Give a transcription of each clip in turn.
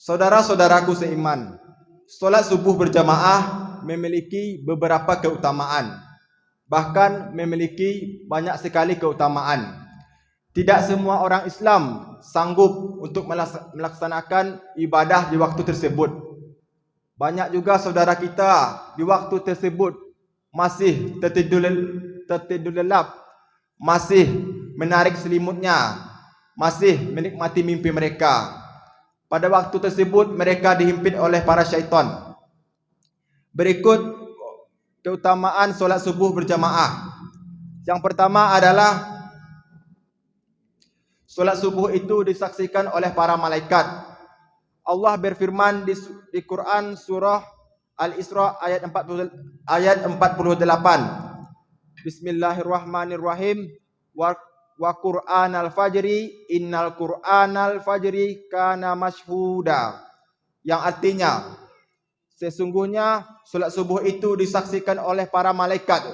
Saudara-saudaraku seiman, solat subuh berjamaah memiliki beberapa keutamaan, bahkan memiliki banyak sekali keutamaan. Tidak semua orang Islam sanggup untuk melaksanakan ibadah di waktu tersebut. Banyak juga saudara kita di waktu tersebut masih tertidur lelap, masih menarik selimutnya, masih menikmati mimpi mereka. Pada waktu tersebut mereka dihimpit oleh para syaitan. Berikut keutamaan solat subuh berjamaah. Yang pertama adalah solat subuh itu disaksikan oleh para malaikat. Allah berfirman di Quran surah Al-Isra ayat 48. Bismillahirrahmanirrahim. Wa Qur'anal fajri innal Qur'anal fajri kana mashhuda. Yang artinya, sesungguhnya solat subuh itu disaksikan oleh para malaikat.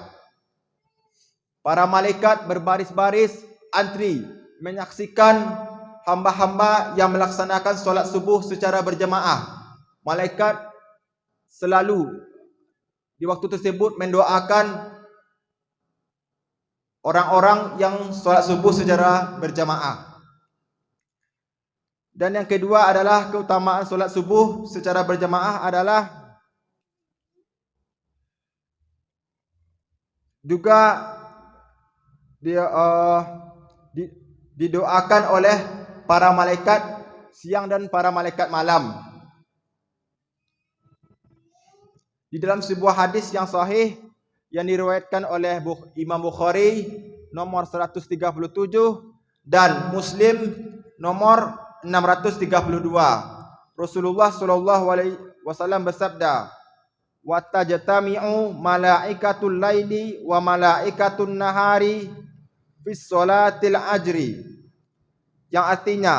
Para malaikat berbaris-baris antri menyaksikan hamba-hamba yang melaksanakan solat subuh secara berjamaah. Malaikat selalu di waktu tersebut mendoakan orang-orang yang solat subuh secara berjamaah. Dan yang kedua adalah keutamaan solat subuh secara berjamaah adalah juga didoakan oleh para malaikat siang dan para malaikat malam. Di dalam sebuah hadis yang sahih yang diriwayatkan oleh Imam Bukhari nomor 137 dan Muslim nomor 632. Rasulullah sallallahu alaihi wasallam bersabda, "Wa tajtami'u malaikatul laili wa malaikatun nahari fis salatil ajri." Yang artinya,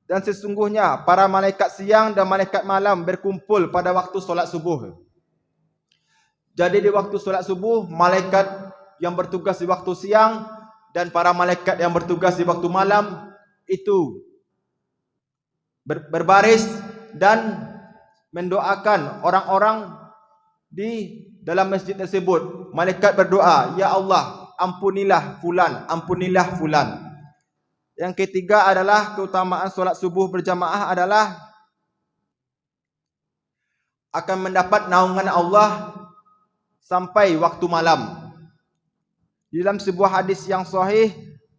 dan sesungguhnya para malaikat siang dan malaikat malam berkumpul pada waktu solat subuh. Jadi di waktu solat subuh, malaikat yang bertugas di waktu siang dan para malaikat yang bertugas di waktu malam itu berbaris dan mendoakan orang-orang di dalam masjid tersebut. Malaikat berdoa, "Ya Allah, ampunilah fulan, ampunilah fulan." Yang ketiga adalah keutamaan solat subuh berjamaah adalah akan mendapat naungan Allah sampai waktu malam. Di dalam sebuah hadis yang sahih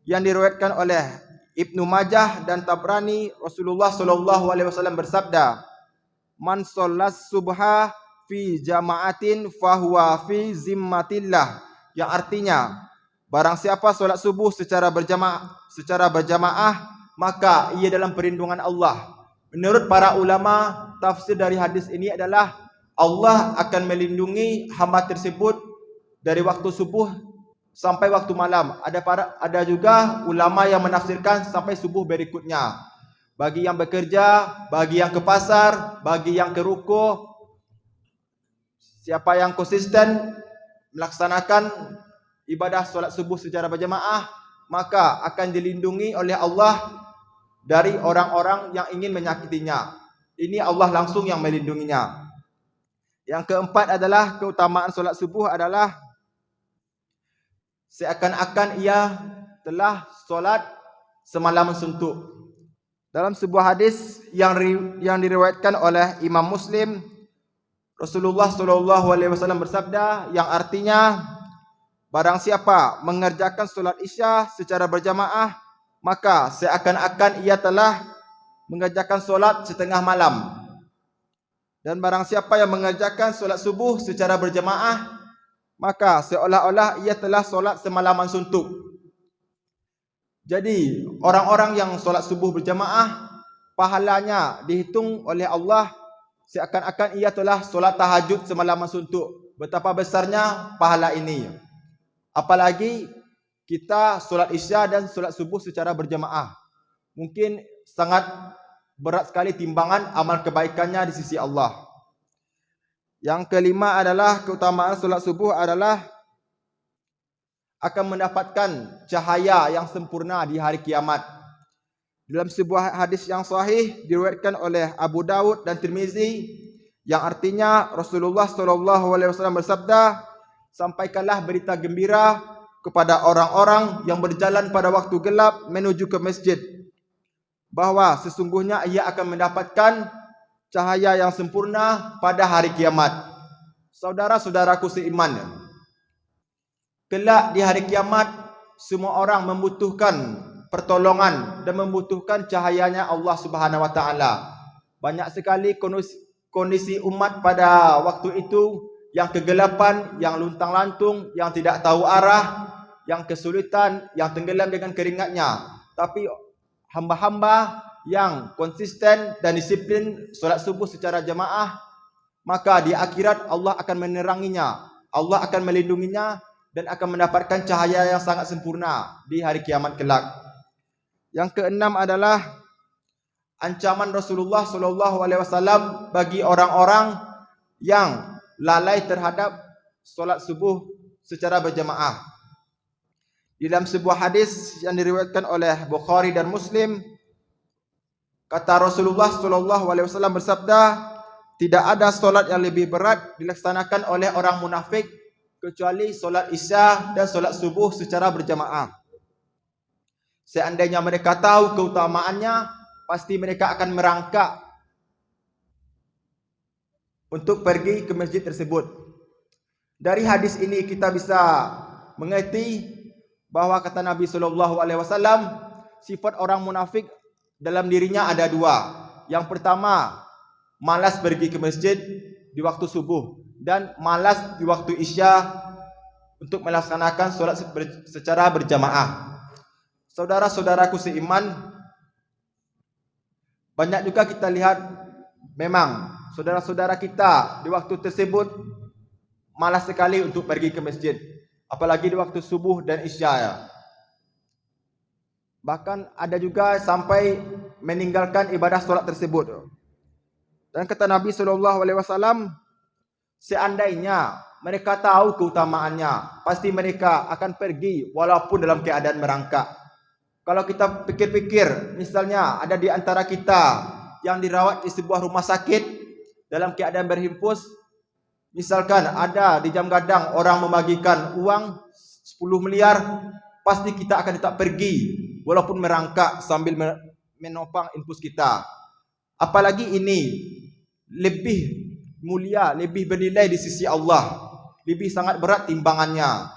yang diriwayatkan oleh Ibnu Majah dan Tabrani, Rasulullah sallallahu alaihi wasallam bersabda, "Man shallas subha fi jama'atin fahuwa fi zimmatillah." Yang artinya, barang siapa solat subuh secara berjamaah, maka ia dalam perlindungan Allah. Menurut para ulama, tafsir dari hadis ini adalah Allah akan melindungi hamba tersebut dari waktu subuh sampai waktu malam. Ada juga ulama yang menafsirkan sampai subuh berikutnya. Bagi yang bekerja, bagi yang ke pasar, bagi yang ke ruko, siapa yang konsisten melaksanakan ibadah solat subuh secara berjamaah, maka akan dilindungi oleh Allah dari orang-orang yang ingin menyakitinya. Ini Allah langsung yang melindunginya. Yang keempat adalah keutamaan solat subuh adalah seakan-akan ia telah solat semalam suntuk. Dalam sebuah hadis yang diriwayatkan oleh Imam Muslim, Rasulullah sallallahu alaihi wasallam bersabda yang artinya, barang siapa mengerjakan solat Isya secara berjamaah, maka seakan-akan ia telah mengerjakan solat setengah malam. Dan barang siapa yang mengerjakan solat subuh secara berjamaah, maka seolah-olah ia telah solat semalaman suntuk. Jadi, orang-orang yang solat subuh berjamaah, pahalanya dihitung oleh Allah seakan-akan ia telah solat tahajud semalaman suntuk. Betapa besarnya pahala ini. Apalagi kita solat Isya dan solat subuh secara berjamaah. Mungkin sangat berat sekali timbangan amal kebaikannya di sisi Allah. Yang kelima adalah keutamaan solat subuh adalah akan mendapatkan cahaya yang sempurna di hari kiamat. Dalam sebuah hadis yang sahih diriwayatkan oleh Abu Dawud dan Tirmizi yang artinya Rasulullah SAW bersabda, sampaikanlah berita gembira kepada orang-orang yang berjalan pada waktu gelap menuju ke masjid, bahawa sesungguhnya ia akan mendapatkan cahaya yang sempurna pada hari kiamat. Saudara-saudaraku seiman, kelak di hari kiamat semua orang membutuhkan pertolongan dan membutuhkan cahayanya Allah Subhanahu wa taala. Banyak sekali kondisi umat pada waktu itu yang kegelapan, yang luntang-lantung, yang tidak tahu arah, yang kesulitan, yang tenggelam dengan keringatnya. Tapi hamba-hamba yang konsisten dan disiplin solat subuh secara jamaah, maka di akhirat Allah akan meneranginya, Allah akan melindunginya dan akan mendapatkan cahaya yang sangat sempurna di hari kiamat kelak. Yang keenam adalah ancaman Rasulullah SAW bagi orang-orang yang lalai terhadap solat subuh secara berjamaah. Dalam sebuah hadis yang diriwayatkan oleh Bukhari dan Muslim, kata Rasulullah SAW bersabda, tidak ada solat yang lebih berat dilaksanakan oleh orang munafik kecuali solat Isya dan solat subuh secara berjamaah. Seandainya mereka tahu keutamaannya, pasti mereka akan merangkak untuk pergi ke masjid tersebut. Dari hadis ini kita bisa mengerti bahawa kata Nabi SAW, sifat orang munafik dalam dirinya ada dua. Yang pertama, malas pergi ke masjid di waktu subuh dan malas di waktu Isya untuk melaksanakan solat secara berjamaah. Saudara-saudaraku seiman, banyak juga kita lihat memang saudara-saudara kita di waktu tersebut malas sekali untuk pergi ke masjid, apalagi di waktu subuh dan Isya. Bahkan ada juga sampai meninggalkan ibadah solat tersebut. Dan kata Nabi SAW, seandainya mereka tahu keutamaannya, pasti mereka akan pergi walaupun dalam keadaan merangkak. Kalau kita pikir-pikir, misalnya ada di antara kita yang dirawat di sebuah rumah sakit dalam keadaan berhimpus, misalkan ada di jam gadang orang membagikan uang 10 miliar, pasti kita akan tetap pergi walaupun merangkak sambil menopang infus kita. Apalagi ini lebih mulia, lebih bernilai di sisi Allah, lebih sangat berat timbangannya.